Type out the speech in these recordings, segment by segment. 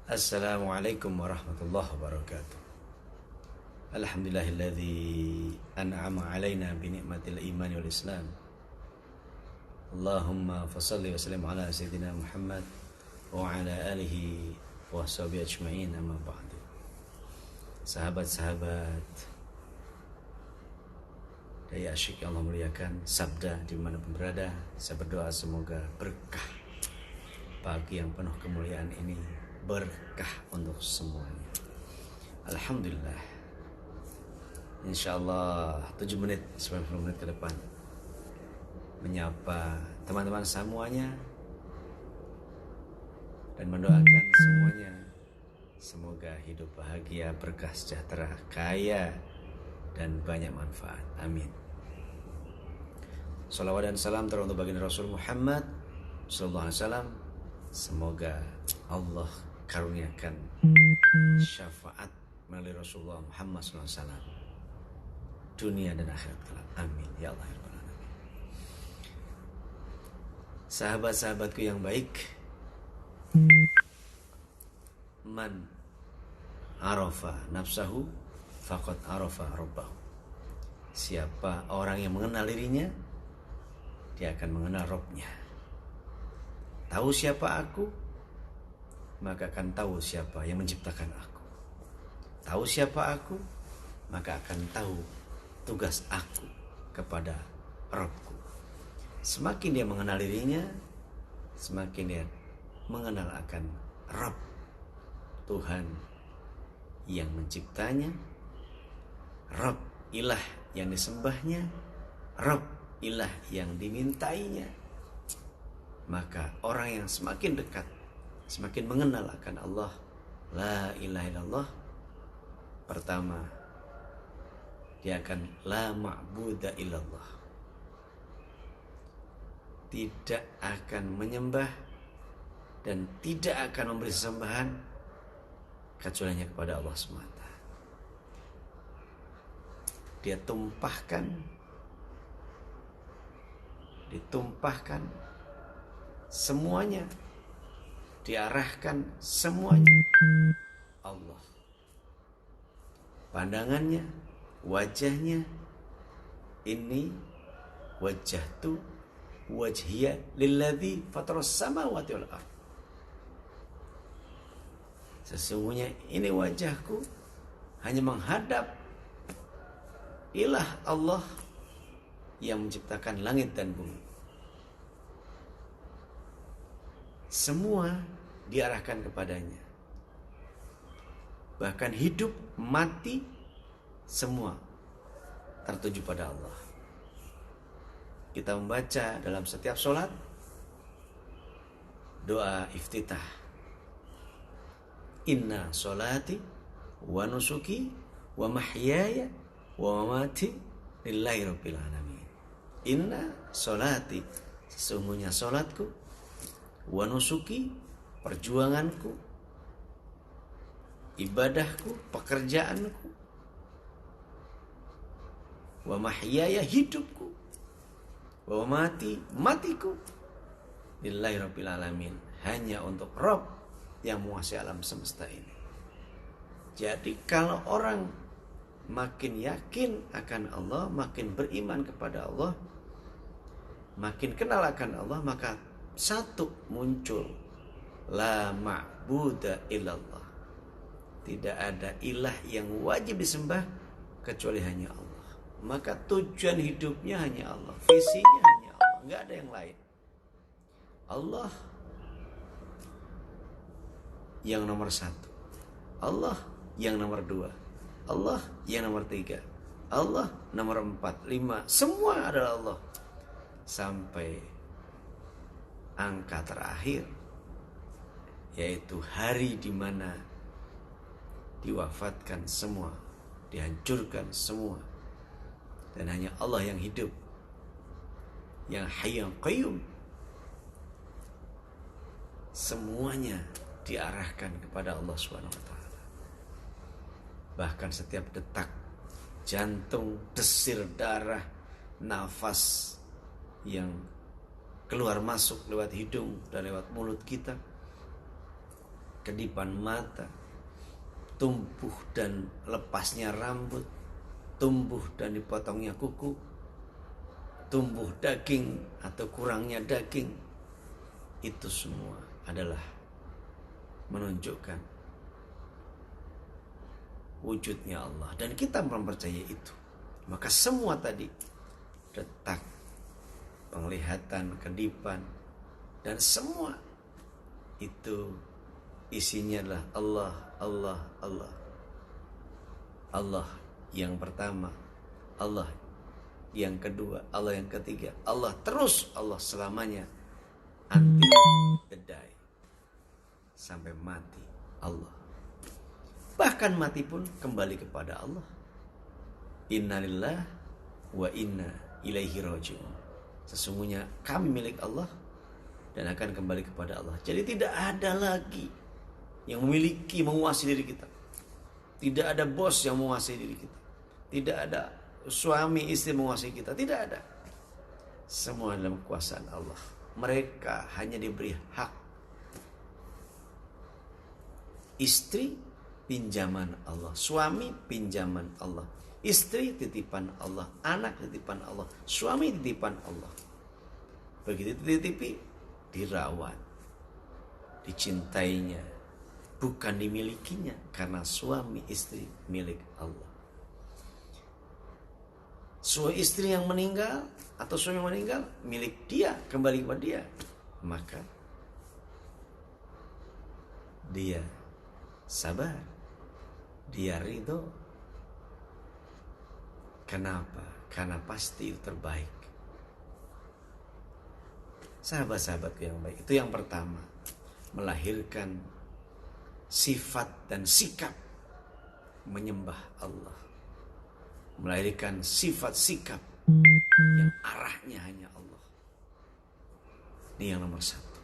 Assalamualaikum warahmatullahi wabarakatuh. Alhamdulillahilladzi an'ama alaina bi ni'matil iman wal islam. Allahumma fassalli wa sallim ala sayyidina Muhammad wa ala alihi wa sahbihi ajma'in, amma ba'du. Sahabat-sahabat Daya Asyik yang Allah muliakan, sabda dimanapun berada, saya berdoa semoga berkah pagi yang penuh kemuliaan ini, berkah untuk semuanya. Alhamdulillah, insyaallah 7 menit 90 menit ke depan menyapa teman-teman semuanya dan mendoakan semuanya semoga hidup bahagia, berkah, sejahtera, kaya dan banyak manfaat. Amin. Salawat dan salam teruntuk baginda Rasul Muhammad sallallahu alaihi wasallam. Semoga Allah karuniakan syafaat melalui Rasulullah Muhammad SAW dunia dan akhirat kelak. Amin ya Allah ya Rabbal alamin. Sahabat-sahabatku yang baik, man arafa nafsahu faqad arafa rabbahu. Siapa orang yang mengenal dirinya, dia akan mengenal Rabbnya. Tahu siapa aku, maka akan tahu siapa yang menciptakan aku. Tahu siapa aku, maka akan tahu tugas aku kepada Rabbku. Semakin dia mengenal dirinya, semakin dia mengenal akan Rabb, Tuhan yang menciptanya, Rabb ilah yang disembahnya, Rabb ilah yang dimintainya. Maka orang yang semakin dekat, semakin mengenal akan Allah, la ilaha illallah, pertama dia akan la ma'buda illallah, tidak akan menyembah dan tidak akan memberi sesembahan kecuali hanya kepada Allah semata. Dia ditumpahkan semuanya, diarahkan semuanya Allah. Pandangannya, wajahnya, ini wajjahtu wajhiya lilladzi fataras samawati wal ardh. Sesungguhnya ini wajahku hanya menghadap ilah Allah yang menciptakan langit dan bumi. Semua diarahkan kepadanya. Bahkan hidup, mati, semua tertuju pada Allah. Kita membaca dalam setiap sholat doa iftitah. Inna sholati wa nusuki wa mahyaya wa mamati lillahi rabbil alamin. Inna sholati, sesungguhnya sholatku, wa nusuki, perjuanganku, ibadahku, pekerjaanku, wa mahyaya, hidupku, wa mati, matiku, lillahi rabbil alamin, hanya untuk Rabb yang menguasai alam semesta ini. Jadi kalau orang makin yakin akan Allah, makin beriman kepada Allah, makin kenal akan Allah, maka satu muncul, la ma'buda illallah, tidak ada ilah yang wajib disembah kecuali hanya Allah. Maka tujuan hidupnya hanya Allah, visinya hanya Allah, nggak ada yang lain. Allah yang nomor 1, Allah yang nomor 2, Allah yang nomor 3, Allah nomor 4, 5, semua adalah Allah. Sampai angka terakhir, yaitu hari di mana diwafatkan semua, dihancurkan semua, dan hanya Allah yang hidup, yang Hayy yang Qayyum. Semuanya diarahkan kepada Allah Subhanahu wa taala. Bahkan setiap detak jantung, desir darah, nafas yang keluar masuk lewat hidung dan lewat mulut kita, kedipan mata, tumbuh dan lepasnya rambut, tumbuh dan dipotongnya kuku, tumbuh daging atau kurangnya daging. Itu semua adalah menunjukkan wujudnya Allah, dan kita mempercayai itu. Maka semua tadi, detak, penglihatan, kedipan, dan semua itu isinya adalah Allah, Allah, Allah. Allah yang pertama, Allah yang kedua, Allah yang ketiga, Allah terus, Allah selamanya, until the day, sampai mati Allah. Bahkan mati pun kembali kepada Allah. Innalillah wa inna ilaihi raji'un. Sesungguhnya kami milik Allah dan akan kembali kepada Allah. Jadi tidak ada lagi yang memiliki, menguasai diri kita. Tidak ada bos yang menguasai diri kita. Tidak ada suami istri menguasai kita. Tidak ada. Semua dalam kekuasaan Allah. Mereka hanya diberi hak. Istri pinjaman Allah, suami pinjaman Allah, istri titipan Allah, anak titipan Allah, suami titipan Allah. Begitu dititipi, dirawat, dicintainya, bukan dimilikinya, karena suami istri milik Allah. Suami istri yang meninggal atau suami yang meninggal milik dia, kembali kepada dia, maka dia sabar, dia ridho. Kenapa? Karena pasti itu terbaik. Sahabat-sahabatku yang baik, itu yang pertama, melahirkan sifat dan sikap menyembah Allah, melahirkan sifat sikap yang arahnya hanya Allah. Ini yang nomor satu.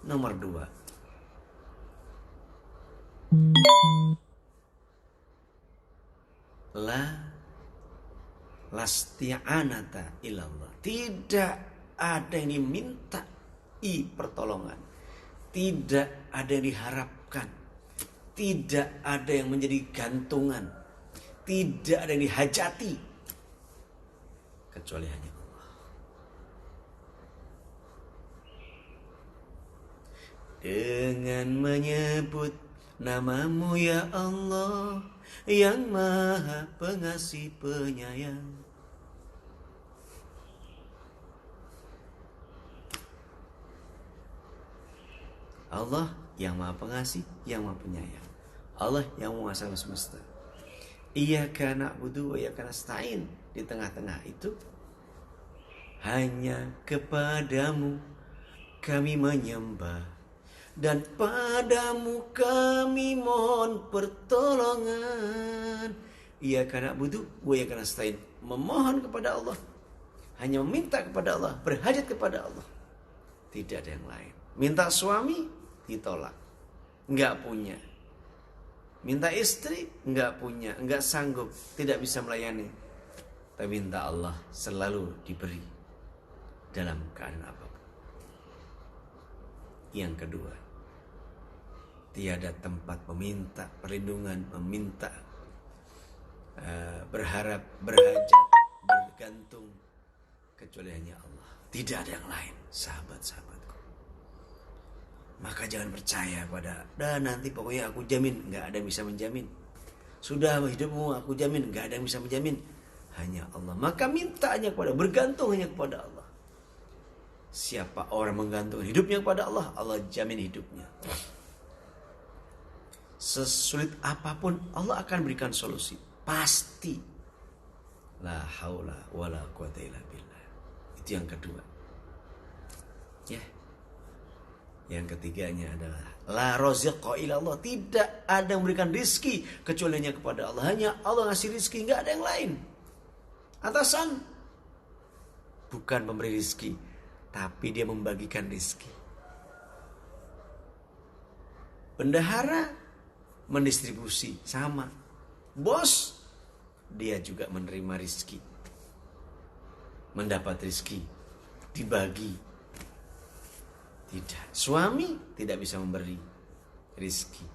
Nomor dua, lasti'anata ilallah. Tidak ada yang diminta pertolongan. Tidak ada yang diharapkan. Tidak ada yang menjadi gantungan. Tidak ada yang dihajati kecuali hanya Allah. Dengan menyebut namamu ya Allah, yang maha pengasih penyayang. Allah yang maha pengasih, yang maha penyayang. Allah yang menguasai semesta. Iyyaka na'budu wa iyyaka nasta'in. Di tengah-tengah itu, hanya kepadamu kami menyembah, dan padamu kami mohon pertolongan. Iyyaka na'budu wa iyyaka nasta'in. Memohon kepada Allah, hanya meminta kepada Allah, berhajat kepada Allah. Tidak ada yang lain. Minta suami, ditolak, enggak punya. Minta istri, enggak punya, enggak sanggup, tidak bisa melayani. Tapi minta Allah, selalu diberi dalam keadaan apapun. Yang kedua, tiada tempat meminta perlindungan, meminta, berharap, berhajat, bergantung kecuali hanya Allah. Tidak ada yang lain, sahabat-sahabatku. Maka jangan percaya pada, dan nanti pokoknya aku jamin. Enggak ada yang bisa menjamin. Sudah hidupmu aku jamin, enggak ada yang bisa menjamin. Hanya Allah. Maka minta hanya kepada, bergantung hanya kepada Allah. Siapa orang menggantungkan hidupnya kepada Allah, Allah jamin hidupnya. Sesulit apapun, Allah akan berikan solusi. Pasti. La haula wala quwata illa billah. Itu yang kedua. Ya. Yang ketiganya adalah la raziqa illallah. Tidak ada yang memberikan rizki kecuali hanya kepada Allah. Hanya Allah ngasih rizki, enggak ada yang lain. Atasan bukan pemberi rizki, tapi dia membagikan rizki. Bendahara mendistribusi, sama. Bos, dia juga menerima rizki, mendapat rizki, dibagi. Tidak. Suami tidak bisa memberi, rizki.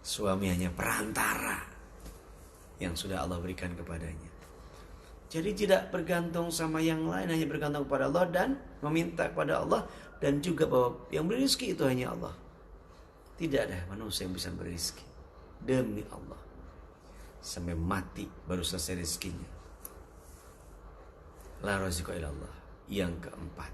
Suami hanya perantara yang sudah Allah berikan kepadanya. Jadi tidak bergantung sama yang lain, hanya bergantung kepada Allah dan meminta kepada Allah. Dan juga bahwa yang beri rizki itu hanya Allah. Tidak ada manusia yang bisa beri rizki. Demi Allah. Sampai mati baru selesai rizkinya. La razika ilallah. Yang keempat,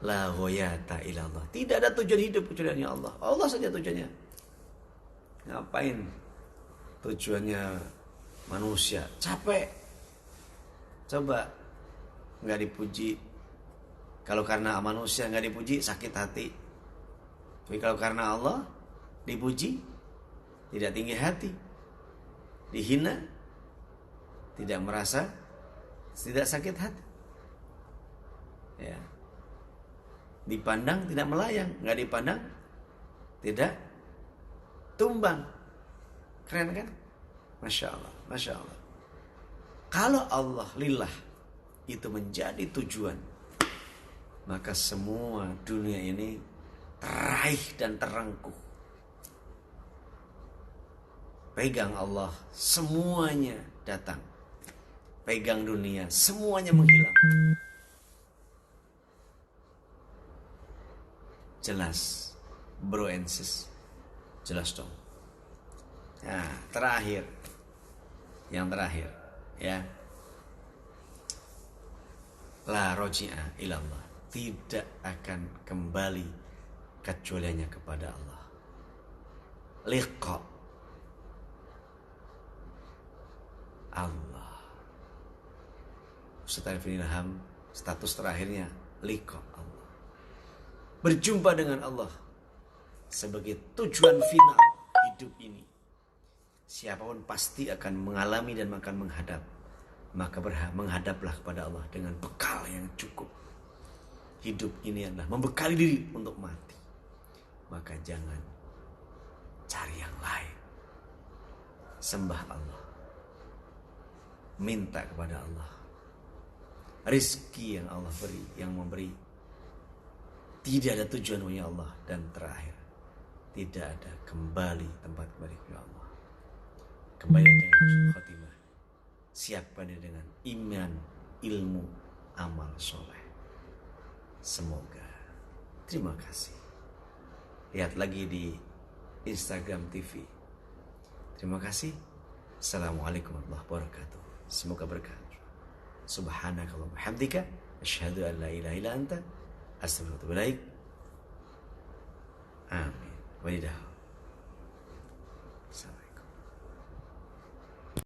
la ghayata ilallah. Tidak ada tujuan hidup kecuali hanya Allah. Allah saja tujuannya. Ngapain tujuannya manusia? Capek. Coba nggak dipuji. Kalau karena manusia nggak dipuji, sakit hati. Tapi kalau karena Allah dipuji, tidak tinggi hati, dihina, tidak merasa, tidak sakit hati. Ya. Dipandang tidak melayang, nggak dipandang tidak tumbang. Keren kan? Masya Allah, Masya Allah. Kalau Allah lillah itu menjadi tujuan, maka semua dunia ini teraih dan terengkuh. Pegang Allah, semuanya datang. Pegang dunia, semuanya menghilang. Jelas, bro and sis. Jelas dong. Nah, terakhir. Yang terakhir, ya. La roji'a ilallah. Tidak akan kembali kecuali hanya kepada Allah. Liqa Allah. Ustaz Arifin Ilham, status terakhirnya liqa Allah. Berjumpa dengan Allah sebagai tujuan final hidup ini. Siapapun pasti akan mengalami dan akan menghadap. Maka menghadaplah kepada Allah dengan bekal yang cukup. Hidup ini adalah membekali diri untuk mati. Maka jangan cari yang lain. Sembah Allah. Minta kepada Allah. Rizki yang Allah beri, yang memberi. Tidak ada tujuan hanya Allah. Dan terakhir, tidak ada kembali tempat kembali kepada Allah. Kembali dengan husnul khotimah. Siapkan dengan iman, ilmu, amal soleh. Semoga. Terima kasih. Lihat lagi di Instagram TV. Terima kasih. Assalamualaikum warahmatullahi wabarakatuh. Semoga berkah. Subhanakallahumma hamdika asyhadu an la ilaha illa anta astaghfiruka wa atubu ilaik. Amin. Walidah.